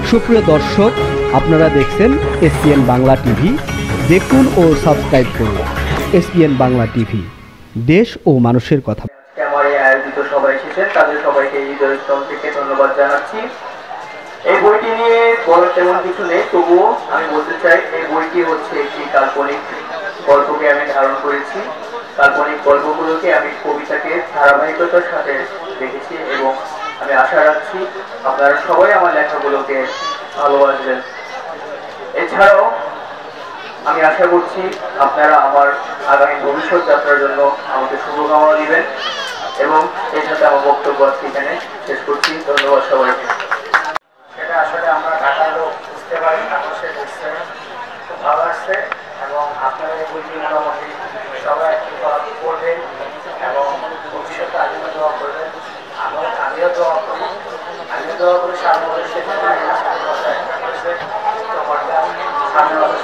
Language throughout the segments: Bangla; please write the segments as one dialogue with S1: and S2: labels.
S1: সুপ্রিয় দর্শক, আপনারা দেখছেন এসপিএন বাংলা টিভি। দেখুন ও সাবস্ক্রাইব করুন এসপিএন বাংলা টিভি, দেশ ও মানুষের কথা।
S2: আমার এই আয়োজিত সবাই এসেছেন, তাদের সবাইকে হৃদয়স্থল থেকে ধন্যবাদ জানাচ্ছি। এই বইটি নিয়ে বলার তেমন কিছু নেই, তবুও আমি বলতে চাই এই বইটি হচ্ছে একটি কাল্পনিক গল্পকে আমি ধারণ করেছি। কাল্পনিক গল্পগুলোকে আমি কবিতাকে ধারাবাহিকতার সাথে দেখেছি এবং আমি আশা রাখছি আপনারা সবাই আমার লেখাগুলোকে ভালোবাসবেন। এছাড়াও আমি আশা করছি আপনারা আমার আগামী ভবিষ্যৎ যাত্রার জন্য আমাকে শুভকামনা দিবেন এবং এর সাথে আমার বক্তব্য এখানে শেষ করছি। ধন্যবাদ সবাইকে।
S3: এটা আসলে আমরা ঢাকার লোক বুঝতে পারি, মানুষের বুঝতে খুব ভালো লাগছে এবং আপনারা এই বইটি মোটামুটি সবাই পড়বেন এবং ভবিষ্যতে আমিও দোয়া করবেন। আমিও দোয়া করি সামনে বছর সামনে বছর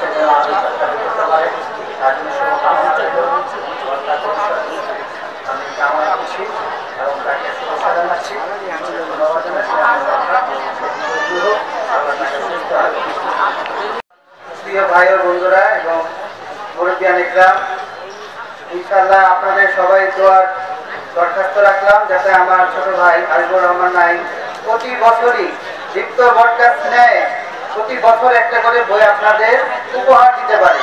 S3: করতে পারে তার জন্য শুভকামনা রইল। আমি কামনা করছি এবং তাকে শুভেচ্ছা জানাচ্ছি, ধন্যবাদ জানাচ্ছি। প্রিয় ভাই ও বন্ধুরা এবং মুরব্বিয়ানেরা, ইনশাআল্লাহ আপনাদের সবাই দোয়ার দরখাস্ত রাখলাম যাতে আমার ছোট ভাই আজিবুর রহমান নাইম প্রতি বছরই দীপ্ত ব্রডকাস্ট নেয় প্রতি বছর একটা করে বই আপনাদের উপহার দিতে পারে।